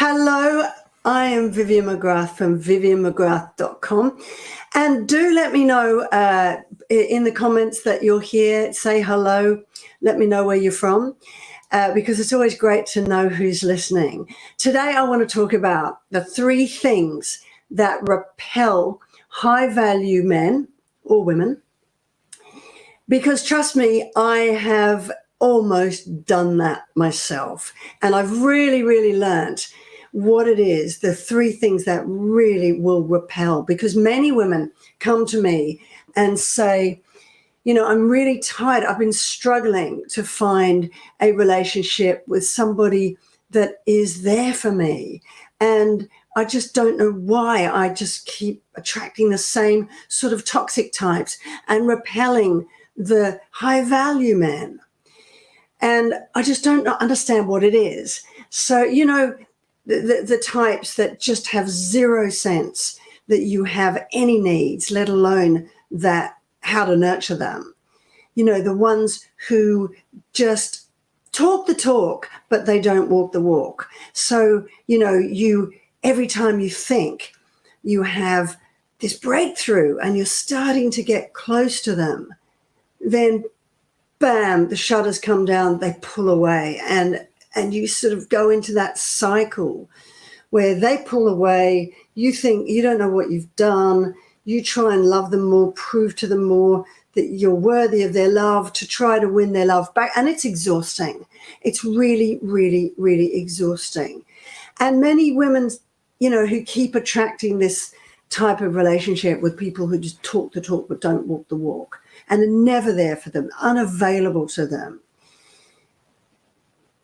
Hello, I am Vivian McGrath from vivianmcgrath.com. And do let me know in the comments that you're here. Say hello. Let me know where you're from because it's always great to know who's listening. Today, I want to talk about the 3 things that repel high-value men or women. Because trust me, I have almost done that myself. And I've really learned what it is, the 3 things that really will repel. Because many women come to me and say, you know, I'm really tired. I've been struggling to find a relationship with somebody that is there for me. And I just don't know why. I just keep attracting the same sort of toxic types and repelling the high value men. And I just don't understand what it is. So, you know, the types that just have 0 sense that you have any needs, let alone that how to nurture them. You know, the ones who just talk the talk, but they don't walk the walk. So, you know, every time you think you have this breakthrough and you're starting to get close to them, then bam, the shutters come down, they pull away, and you sort of go into that cycle where they pull away, you think you don't know what you've done, you try and love them more, prove to them more that you're worthy of their love, to try to win their love back, and it's exhausting. It's really exhausting. And many women, you know, who keep attracting this type of relationship with people who just talk the talk but don't walk the walk, and are never there for them, unavailable to them,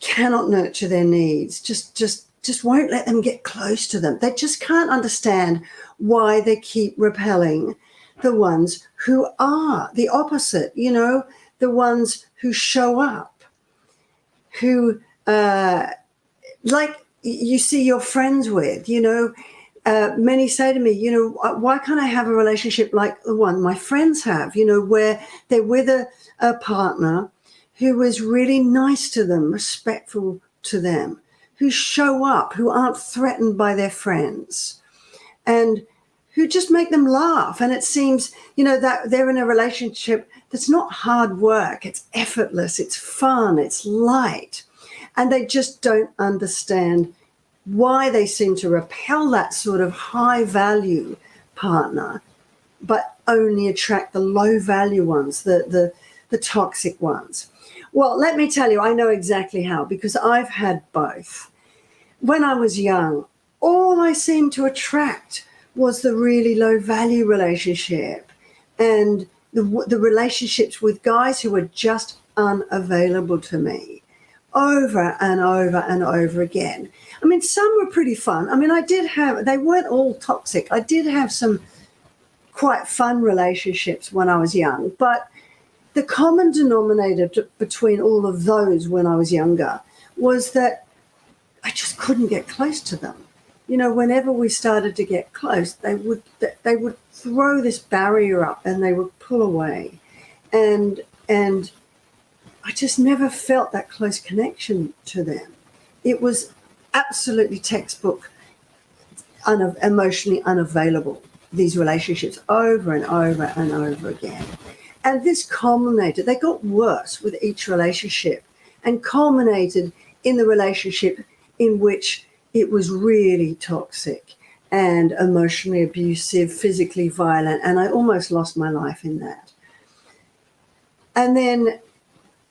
cannot nurture their needs, just won't let them get close to them. They just can't understand why they keep repelling the ones who are the opposite, you know, the ones who show up, who like you see your friends with, you know. Many say to me, you know, why can't I have a relationship like the one my friends have, you know, where they're with a partner who is really nice to them, respectful to them, who show up, who aren't threatened by their friends, and who just make them laugh. And it seems, you know, that they're in a relationship that's not hard work. It's effortless. It's fun. It's light. And they just don't understand why they seem to repel that sort of high value partner, but only attract the low value ones, the toxic ones. Well, let me tell you, I know exactly how, because I've had both. When I was young, all I seemed to attract was the really low value relationship and the relationships with guys who were just unavailable to me, over and over again. I mean, some were pretty fun. I mean, they weren't all toxic. I did have some quite fun relationships when I was young, but the common denominator between all of those when I was younger was that I just couldn't get close to them. You know, whenever we started to get close, they would throw this barrier up and they would pull away. And I just never felt that close connection to them. It was absolutely textbook, emotionally unavailable, these relationships over and over again. And this culminated, they got worse with each relationship and culminated in the relationship in which it was really toxic and emotionally abusive, physically violent, and I almost lost my life in that. And then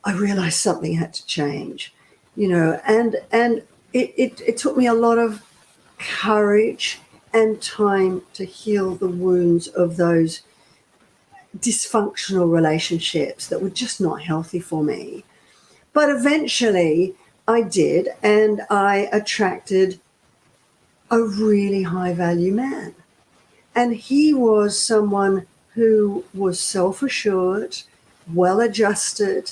I realized something had to change, you know, and it took me a lot of courage and time to heal the wounds of those dysfunctional relationships that were just not healthy for me. But eventually I did, and I attracted a really high value man. And he was someone who was self-assured, well-adjusted,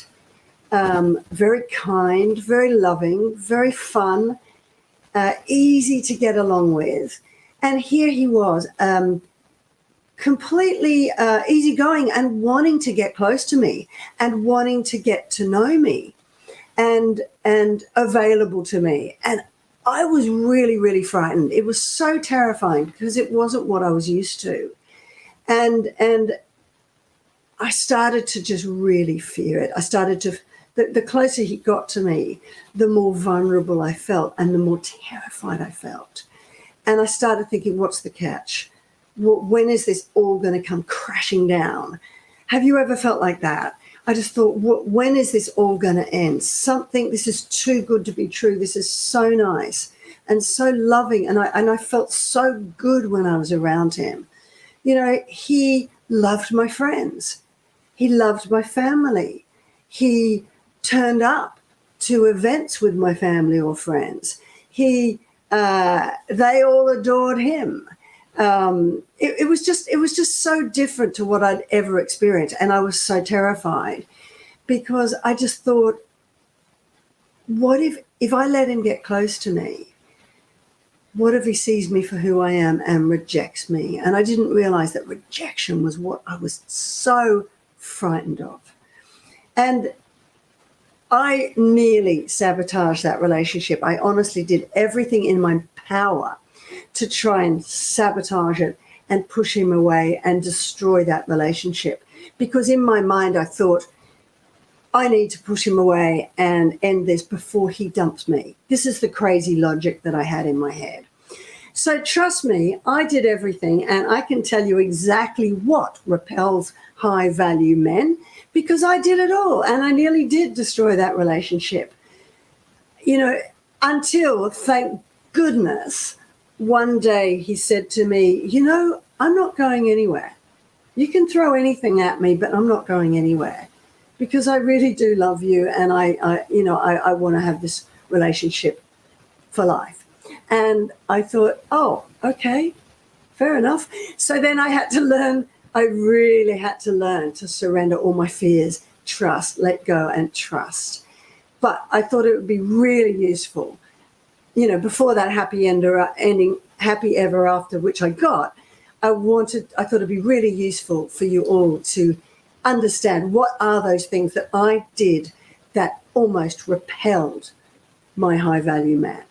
very kind, very loving, very fun, easy to get along with. And here he was, completely easygoing and wanting to get close to me and wanting to get to know me and available to me. And I was really, really frightened. It was so terrifying because it wasn't what I was used to. And I started to just really fear it. I started to, the closer he got to me, the more vulnerable I felt and the more terrified I felt. And I started thinking, what's the catch? When is this all going to come crashing down? Have you ever felt like that? I just thought, when is this all going to end? This is too good to be true. This is so nice and so loving. And I felt so good when I was around him. You know, he loved my friends. He loved my family. He turned up to events with my family or friends. They all adored him. It was just so different to what I'd ever experienced. And I was so terrified because I just thought, what if I let him get close to me? What if he sees me for who I am and rejects me? And I didn't realize that rejection was what I was so frightened of. And I nearly sabotaged that relationship. I honestly did everything in my power to try and sabotage it and push him away and destroy that relationship. Because in my mind, I thought, I need to push him away and end this before he dumps me. This is the crazy logic that I had in my head. So trust me, I did everything, and I can tell you exactly what repels high-value men, because I did it all, and I nearly did destroy that relationship. You know, until, thank goodness, one day he said to me, you know, I'm not going anywhere. You can throw anything at me, but I'm not going anywhere because I really do love you, and I want to have this relationship for life. And I thought, oh, okay, fair enough. So then I really had to learn to surrender all my fears, trust, let go and trust. But I thought it would be really useful, you know, before that happy ever after, which I got, I thought it'd be really useful for you all to understand what are those things that I did that almost repelled my high value man.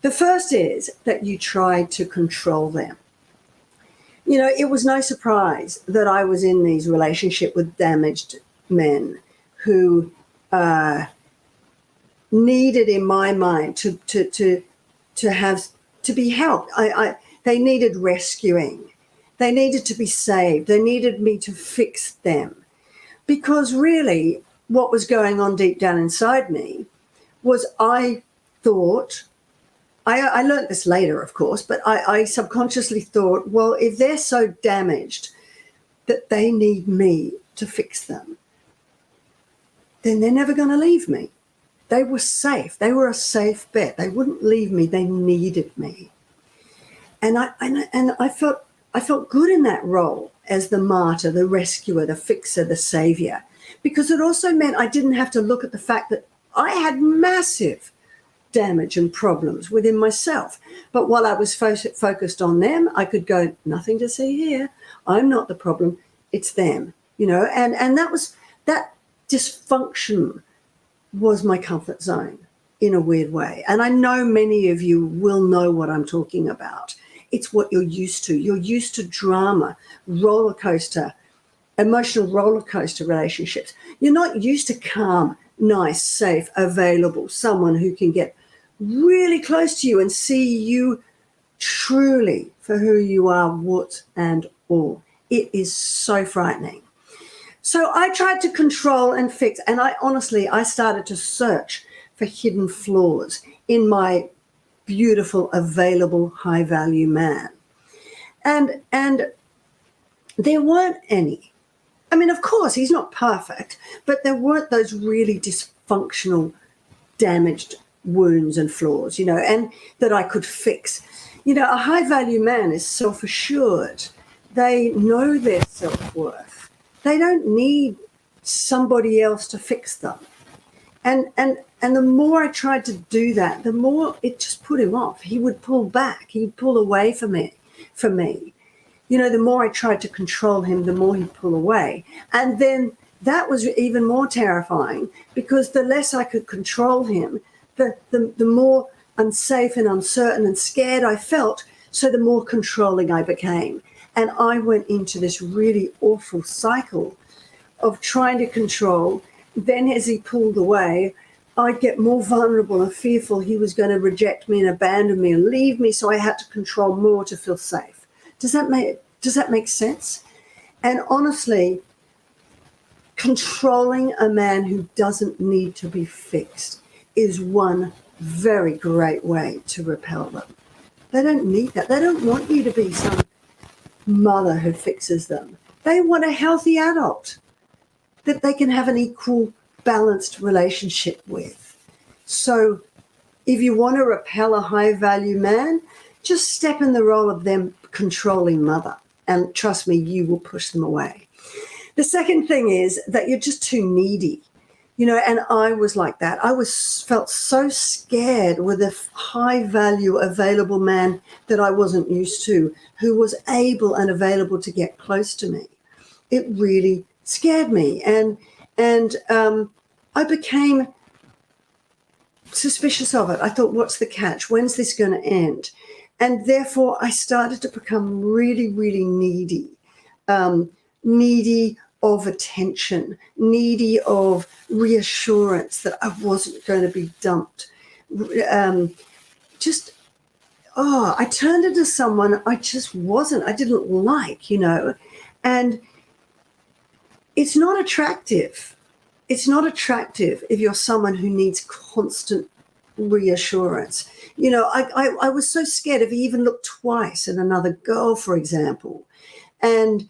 The first is that you tried to control them. You know, it was no surprise that I was in these relationships with damaged men who needed, in my mind, to be helped. They needed rescuing. They needed to be saved. They needed me to fix them. Because really, what was going on deep down inside me was I thought, I learned this later, of course, but I subconsciously thought, well, if they're so damaged that they need me to fix them, then they're never going to leave me. They were safe. They were a safe bet. They wouldn't leave me. They needed me. And I felt good in that role as the martyr, the rescuer, the fixer, the savior, because it also meant I didn't have to look at the fact that I had massive damage and problems within myself. But while I was focused on them, I could go, nothing to see here. I'm not the problem. It's them, you know, and that dysfunction was my comfort zone in a weird way. And I know many of you will know what I'm talking about. It's what you're used to. You're used to drama, roller coaster, emotional roller coaster relationships. You're not used to calm, nice, safe, available, someone who can get really close to you and see you truly for who you are, warts and all. It is so frightening. So I tried to control and fix, and I started to search for hidden flaws in my beautiful, available, high-value man. And there weren't any. I mean, of course, he's not perfect, but there weren't those really dysfunctional, damaged wounds and flaws, you know, and that I could fix. You know, a high-value man is self-assured. They know their self-worth. They don't need somebody else to fix them. And the more I tried to do that, the more it just put him off. He would pull back. He'd pull away from me. You know, the more I tried to control him, the more he'd pull away. And then that was even more terrifying because the less I could control him, the more unsafe and uncertain and scared I felt, so the more controlling I became. And I went into this really awful cycle of trying to control. Then as he pulled away, I'd get more vulnerable and fearful he was going to reject me and abandon me and leave me, so I had to control more to feel safe. Does that make sense? And honestly, controlling a man who doesn't need to be fixed is one very great way to repel them. They don't need that. They don't want you to be some mother who fixes them. They want a healthy adult that they can have an equal, balanced relationship with. So if you want to repel a high-value man, just step in the role of them controlling mother. And trust me, you will push them away. The second thing is that you're just too needy. And I was like that. Felt so scared with a high-value, available man that I wasn't used to, who was able and available to get close to me. It really scared me, and I became suspicious of it. I thought, what's the catch? When's this going to end? And therefore, I started to become really, really needy, needy of attention, needy of reassurance that I wasn't going to be dumped. I turned into someone I just wasn't. I didn't like, and it's not attractive. It's not attractive if you're someone who needs constant reassurance. I was so scared if he even looked twice at another girl, for example, and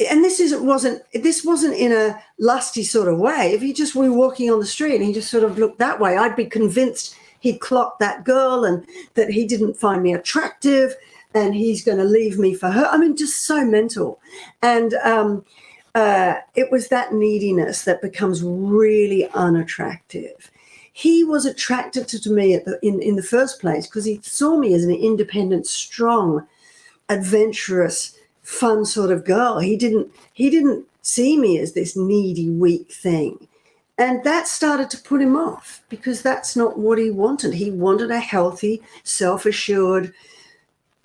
this wasn't in a lusty sort of way. If he just were walking on the street and he just sort of looked that way, I'd be convinced he'd clocked that girl and that he didn't find me attractive and he's going to leave me for her. I mean, just so mental. And it was that neediness that becomes really unattractive. He was attracted to me in the first place because he saw me as an independent, strong, adventurous, fun sort of girl. He didn't see me as this needy, weak thing. And that started to put him off because that's not what he wanted. He wanted a healthy, self-assured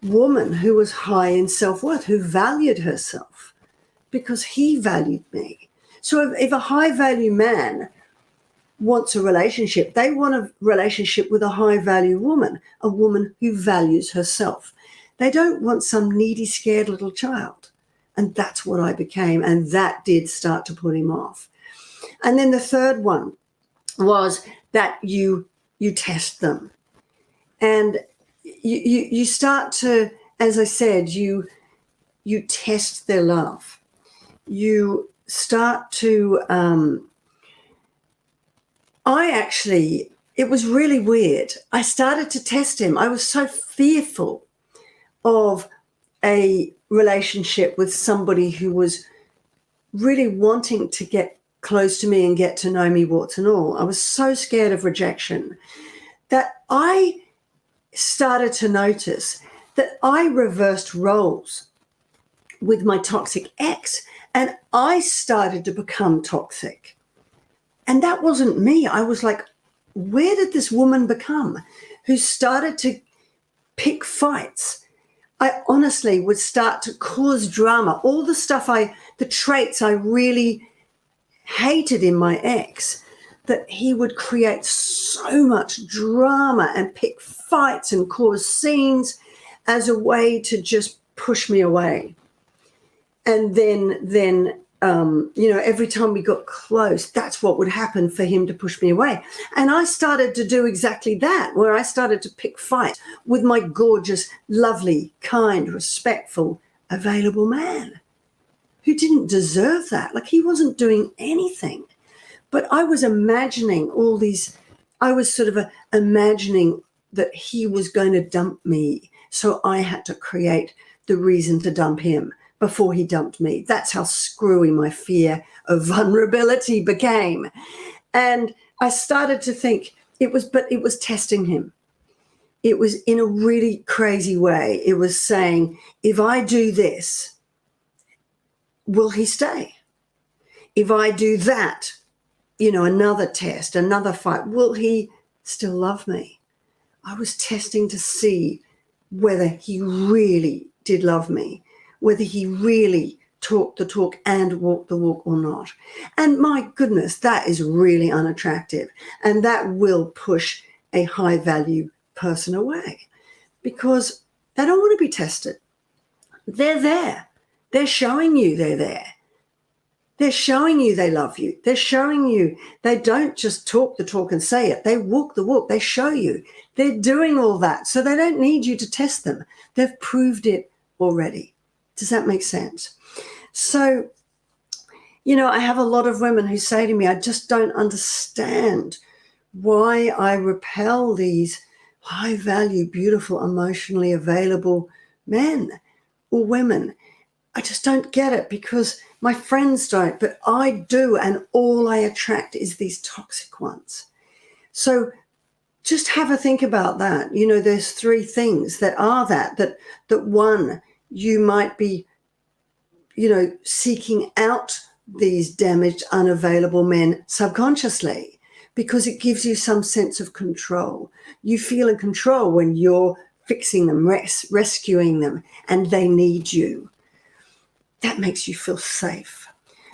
woman who was high in self-worth, who valued herself because he valued me. So if a high-value man wants a relationship, they want a relationship with a high-value woman, a woman who values herself. They don't want some needy, scared little child. And that's what I became. And that did start to put him off. And then the third one was that you test them. And you start to, as I said, you test their love. You start to, it was really weird. I started to test him. I was so fearful of a relationship with somebody who was really wanting to get close to me and get to know me, warts and all. I was so scared of rejection that I started to notice that I reversed roles with my toxic ex, and I started to become toxic. And that wasn't me. I was like, where did this woman become who started to pick fights? I honestly would start to cause drama. All the traits I really hated in my ex, that he would create so much drama and pick fights and cause scenes as a way to just push me away. And then every time we got close, that's what would happen for him to push me away. And I started to do exactly that, where I started to pick fights with my gorgeous, lovely, kind, respectful, available man who didn't deserve that. Like, he wasn't doing anything. But I was imagining imagining that he was going to dump me. So I had to create the reason to dump him before he dumped me. That's how screwy my fear of vulnerability became. And I started to think it was testing him. It was in a really crazy way. It was saying, if I do this, will he stay? If I do that, another test, another fight, will he still love me. I was testing to see whether he really did love me, whether he really talked the talk and walked the walk or not. And my goodness, that is really unattractive. And that will push a high value person away because they don't want to be tested. They're there. They're showing you they're there. They're showing you they love you. They're showing you they don't just talk the talk and say it. They walk the walk. They show you. They're doing all that. So they don't need you to test them. They've proved it already. Does that make sense? So, I have a lot of women who say to me, I just don't understand why I repel these high value, beautiful, emotionally available men or women. I just don't get it because my friends don't, but I do. And all I attract is these toxic ones. So just have a think about that. There's three things that are that one, you might be, seeking out these damaged, unavailable men subconsciously because it gives you some sense of control. You feel in control when you're fixing them, rescuing them, and they need you. That makes you feel safe.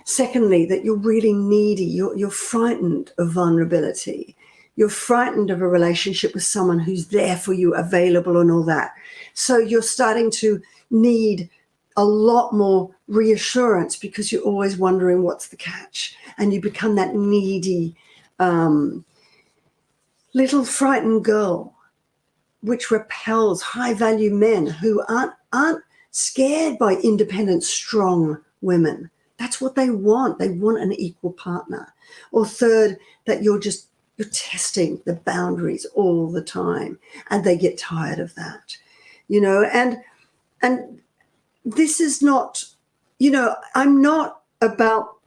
Secondly, that you're really needy. You're frightened of vulnerability. You're frightened of a relationship with someone who's there for you, available and all that. So you're starting to need a lot more reassurance because you're always wondering what's the catch. And you become that needy little frightened girl, which repels high-value men who aren't scared by independent, strong women. That's what they want. They want an equal partner. Or third, that you're testing the boundaries all the time and they get tired of that, and this is not, I'm not about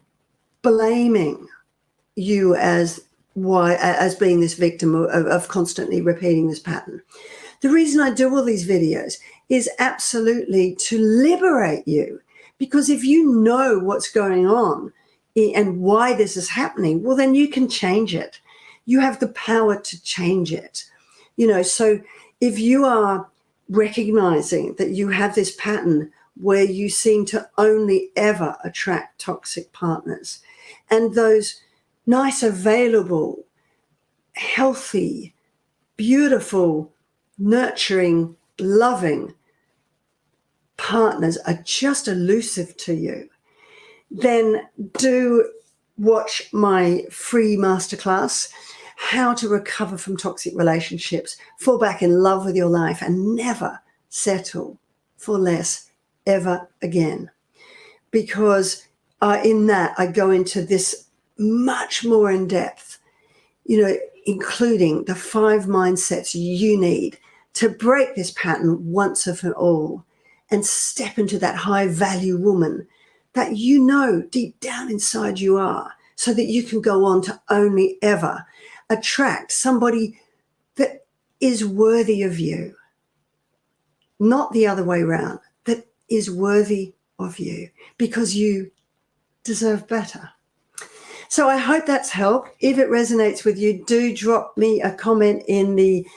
blaming you as being this victim of constantly repeating this pattern. The reason I do all these videos is absolutely to liberate you, because if you know what's going on and why this is happening, well, then you can change it. You have the power to change it. So if you are recognizing that you have this pattern where you seem to only ever attract toxic partners, and those nice, available, healthy, beautiful, nurturing, loving partners are just elusive to you, then do watch my free masterclass, How to Recover from Toxic Relationships, Fall Back in Love with Your Life, and Never Settle for Less ever again. Because in that, I go into this much more in depth, including the 5 mindsets you need to break this pattern once and for all and step into that high value woman that deep down inside you are, so that you can go on to only ever attract somebody that is worthy of you, not the other way around, that is worthy of you because you deserve better. So I hope that's helped. If it resonates with you, do drop me a comment in the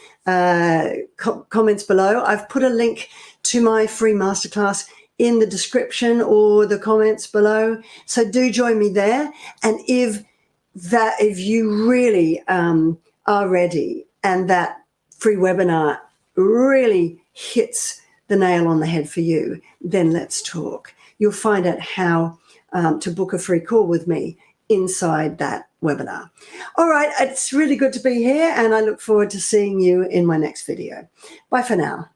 comments below. I've put a link to my free masterclass in the description or the comments below. So do join me there. And if you really are ready and that free webinar really hits the nail on the head for you, then let's talk. You'll find out how to book a free call with me inside that webinar. All right, it's really good to be here, and I look forward to seeing you in my next video. Bye for now.